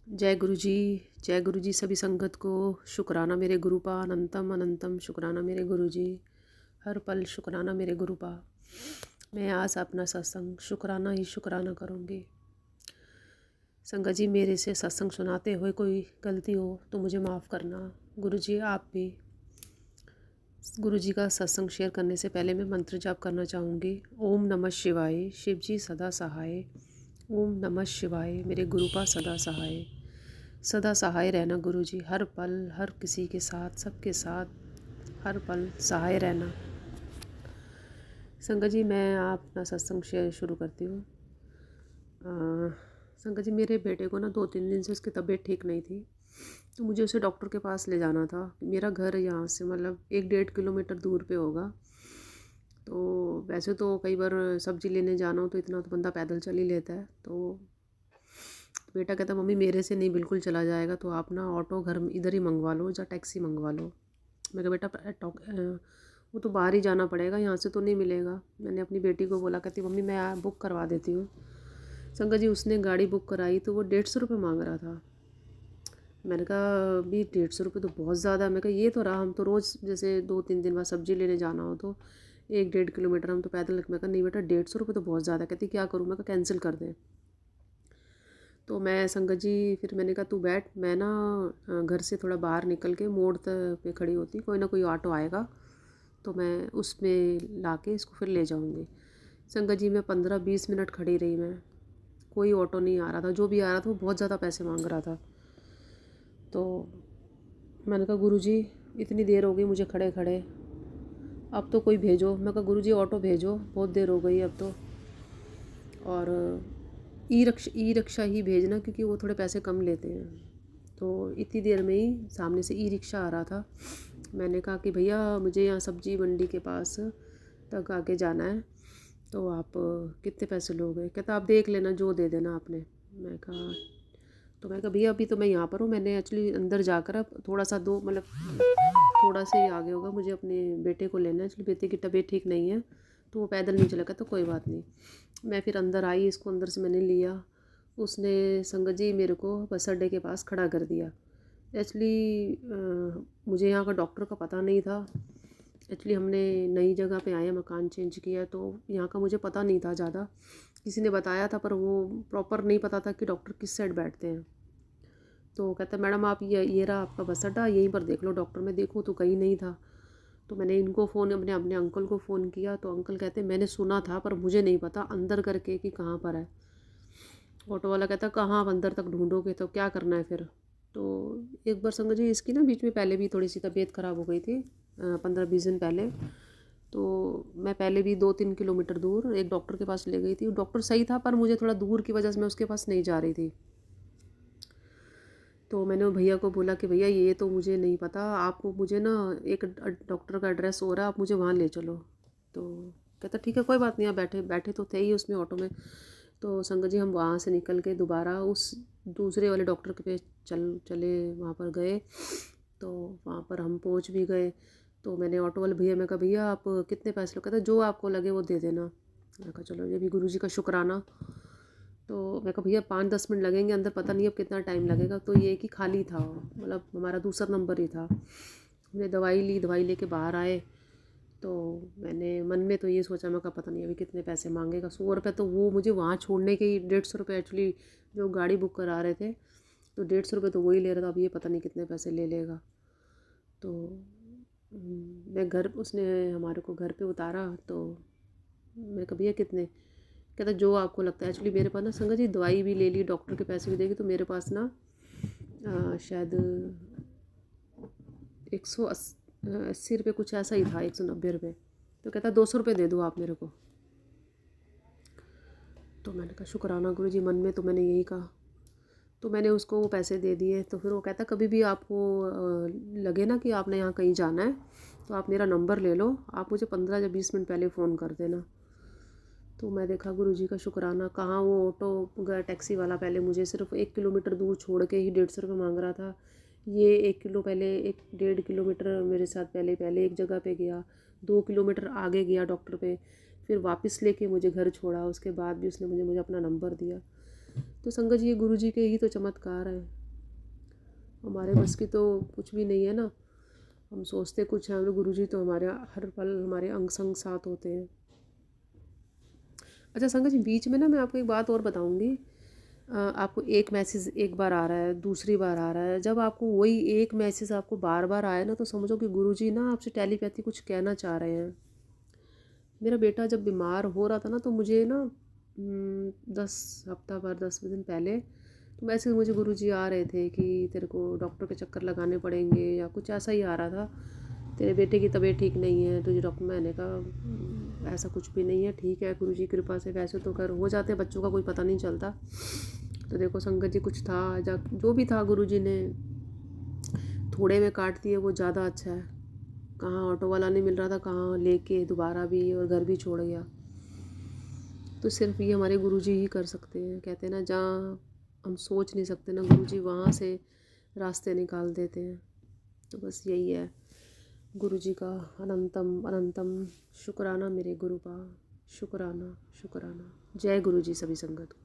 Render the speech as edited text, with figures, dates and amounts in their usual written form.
जय गुरु जी। जय गुरु जी। सभी संगत को शुक्राना मेरे गुरुपा। अनंतम अनंतम शुक्राना मेरे गुरु जी। हर पल शुक्राना मेरे गुरुपा। मैं आज अपना सत्संग शुक्राना ही शुक्राना करूँगी। संगत जी, मेरे से सत्संग सुनाते हुए कोई गलती हो तो मुझे माफ़ करना। गुरु जी, आप भी। गुरु जी का सत्संग शेयर करने से पहले मैं मंत्र जाप करना चाहूँगी। ओम नमः शिवाय। शिव जी सदा सहाय। ओम नमः शिवाय। मेरे गुरुपा सदा सहाय। सदा सहाय रहना गुरु जी, हर पल हर किसी के साथ, सबके साथ हर पल सहाय रहना। संगत जी, मैं अपना सत्संग शेयर शुरू करती हूँ। संगत जी, मेरे बेटे को ना 2-3 दिन से उसकी तबीयत ठीक नहीं थी, तो मुझे उसे डॉक्टर के पास ले जाना था। मेरा घर यहाँ से मतलब 1-1.5 किलोमीटर दूर पे होगा। तो वैसे तो कई बार सब्जी लेने जाना हो तो इतना तो बंदा पैदल चल ही लेता है। तो बेटा कहता मम्मी मेरे से नहीं बिल्कुल चला जाएगा, तो आप ना ऑटो घर इधर ही मंगवा लो या टैक्सी मंगवा लो। मैं कहा बेटा वो तो बाहर ही जाना पड़ेगा, यहाँ से तो नहीं मिलेगा। मैंने अपनी बेटी को बोला, कहती मम्मी मैं बुक करवा देती हूँ। संगत जी, उसने गाड़ी बुक कराई तो वो 150 रुपये मांग रहा था। मैंने कहा भी 150 रुपये तो बहुत ज़्यादा है। मैं कहा ये तो रहा, हम तो रोज़ जैसे 2-3 दिन बाद सब्जी लेने जाना हो तो 1-1.5 किलोमीटर हम तो पैदल। मैं कहा नहीं बेटा 150 रुपये तो बहुत ज़्यादा। कहती क्या करूँ? मैं कहा कैंसिल कर दें। तो मैं संगत जी फिर मैंने कहा तू बैठ, मैं ना घर से थोड़ा बाहर निकल के मोड़ पे खड़ी होती, कोई ना कोई ऑटो आएगा तो मैं उसमें ला के इसको फिर ले जाऊंगी। संगत जी, मैं 15-20 मिनट खड़ी रही। मैं कोई ऑटो नहीं आ रहा था, जो भी आ रहा था वो बहुत ज़्यादा पैसे मांग रहा था। तो मैंने कहा गुरुजी इतनी देर हो गई मुझे खड़े खड़े, अब तो कोई भेजो। मैं कहा गुरुजी ऑटो भेजो, बहुत देर हो गई अब तो। और ई रिक्शा ही भेजना क्योंकि वो थोड़े पैसे कम लेते हैं। तो इतनी देर में ही सामने से ई रिक्शा आ रहा था। मैंने कहा कि भैया मुझे यहाँ सब्जी मंडी के पास तक आके जाना है, तो आप कितने पैसे लोगे? कहता आप देख लेना जो दे देना आपने। मैं कहा तो मैं कहा भैया अभी तो मैं यहाँ पर हूँ, मैंने एक्चुअली अंदर जाकर अब थोड़ा सा दो मतलब थोड़ा सा ही आगे होगा, मुझे अपने बेटे को लेना है। एक्चुअली बेटे की तबीयत ठीक नहीं है तो वो पैदल नहीं चलेगा। तो कोई बात नहीं। मैं फिर अंदर आई, इसको अंदर से मैंने लिया। उसने संगत जी मेरे को बस अड्डे के पास खड़ा कर दिया। एक्चुअली मुझे यहाँ का डॉक्टर का पता नहीं था। एक्चुअली हमने नई जगह पे आए, मकान चेंज किया, तो यहाँ का मुझे पता नहीं था ज़्यादा। किसी ने बताया था पर वो प्रॉपर नहीं पता था कि डॉक्टर किस साइड बैठते हैं। तो कहता मैडम आप ये रहा आपका बस अड्डा, यहीं पर देख लो डॉक्टर। मैं देखूँ तो कहीं नहीं था। तो मैंने इनको फ़ोन अपने अपने अंकल को फ़ोन किया, तो अंकल कहते मैंने सुना था पर मुझे नहीं पता अंदर करके कि कहाँ पर है। ऑटो वाला कहता कहाँ आप अंदर तक ढूंढोगे, तो क्या करना है फिर? तो एक बार संगत जी इसकी ना बीच में पहले भी थोड़ी सी तबीयत ख़राब हो गई थी, 15-20 दिन पहले। तो मैं पहले भी 2-3 किलोमीटर दूर एक डॉक्टर के पास ले गई थी। डॉक्टर सही था पर मुझे थोड़ा दूर की वजह से मैं उसके पास नहीं जा रही थी। तो मैंने वो भैया को बोला कि भैया ये तो मुझे नहीं पता, आपको मुझे ना एक डॉक्टर का एड्रेस हो रहा है, आप मुझे वहाँ ले चलो। तो कहता ठीक है कोई बात नहीं। आप बैठे बैठे तो थे ही उसमें ऑटो में। तो संगत जी हम वहाँ से निकल के दोबारा उस दूसरे वाले डॉक्टर के पे चले वहाँ पर गए। तो वहाँ पर हम पहुँच भी गए। तो मैंने ऑटो वाले भैया, मैं कहा भैया आप कितने पैसे लो? कहता जो आपको लगे वो दे देना। मैं कहा चलो ये भी गुरु जी का शुक्राना। तो मैं कहा भैया 5-10 मिनट लगेंगे अंदर, पता नहीं अब कितना टाइम लगेगा। तो ये कि खाली था वो, मतलब हमारा दूसरा नंबर ही था। हमने दवाई ली, दवाई लेके बाहर आए। तो मैंने मन में तो ये सोचा, मैं कहा पता नहीं अभी कितने पैसे मांगेगा। 100 रुपये तो वो मुझे वहाँ छोड़ने के ही 150 रुपये एक्चुअली जो गाड़ी बुक करा रहे थे, तो 150 रुपये तो वही ले रहा था। अब ये पता नहीं कितने पैसे ले लेगा। तो मैं घर उसने हमारे को घर पे उतारा। तो मैं कहा भैया कितने? कहता जो आपको लगता है। एक्चुअली मेरे पास ना संगत जी दवाई भी ले ली, डॉक्टर के पैसे भी देगी, तो मेरे पास ना शायद 180 रुपये कुछ ऐसा ही था, 190 रुपये। तो कहता 200 रुपये दे दो आप मेरे को। तो मैंने कहा शुक्राना गुरु जी, मन में तो मैंने यही कहा। तो मैंने उसको वो पैसे दे दिए। तो फिर वो कहता कभी भी आपको लगे ना कि आपने यहाँ कहीं जाना है तो आप मेरा नंबर ले लो, आप मुझे 15 या 20 मिनट पहले फ़ोन कर देना। तो मैं देखा गुरु जी का शुक्राना, कहाँ वो ऑटो टैक्सी वाला पहले मुझे सिर्फ 1 किलोमीटर दूर छोड़ के ही 150 रुपये मांग रहा था। ये 1 किलो पहले 1-1.5 किलोमीटर मेरे साथ पहले पहले एक जगह पे गया, 2 किलोमीटर आगे गया डॉक्टर पे, फिर वापस लेके मुझे घर छोड़ा। उसके बाद भी उसने मुझे मुझे अपना नंबर दिया। तो संगत जी ये गुरु जी के ही तो चमत्कार हैं, हमारे बस की तो कुछ भी नहीं है ना। हम सोचते कुछ हैं, गुरु जी तो हमारे हर पल हमारे अंग संग साथ होते हैं। अच्छा संगत जी, बीच में ना मैं आपको एक बात और बताऊंगी। आपको एक मैसेज एक बार आ रहा है, दूसरी बार आ रहा है, जब आपको वही एक मैसेज आपको बार बार आए ना, तो समझो कि गुरुजी ना आपसे टेलीपैथी कुछ कहना चाह रहे हैं। मेरा बेटा जब बीमार हो रहा था ना, तो मुझे ना 10 दिन पहले तो वैसे मुझे गुरुजी आ रहे थे कि तेरे को डॉक्टर के चक्कर लगाने पड़ेंगे या कुछ ऐसा ही आ रहा था, तेरे बेटे की तबीयत ठीक नहीं है तुझे डॉक्टर। मैंने कहा ऐसा कुछ भी नहीं है, ठीक है गुरुजी की कृपा से वैसे तो कर हो जाते बच्चों का, कोई पता नहीं चलता। तो देखो संगत जी, कुछ था जो भी था गुरुजी ने थोड़े में काट दिए, वो ज़्यादा अच्छा है। कहाँ ऑटो वाला नहीं मिल रहा था, कहाँ लेके दोबारा भी और घर भी छोड़ गया। तो सिर्फ ये हमारे गुरुजी ही कर सकते हैं। कहते हैं ना, जहाँ हम सोच नहीं सकते ना, गुरुजी वहाँ से रास्ते निकाल देते हैं। तो बस यही है गुरुजी का अनंतम अनंतम शुक्राना मेरे गुरु का, शुक्राना शुक्राना। जय गुरुजी सभी संगत को।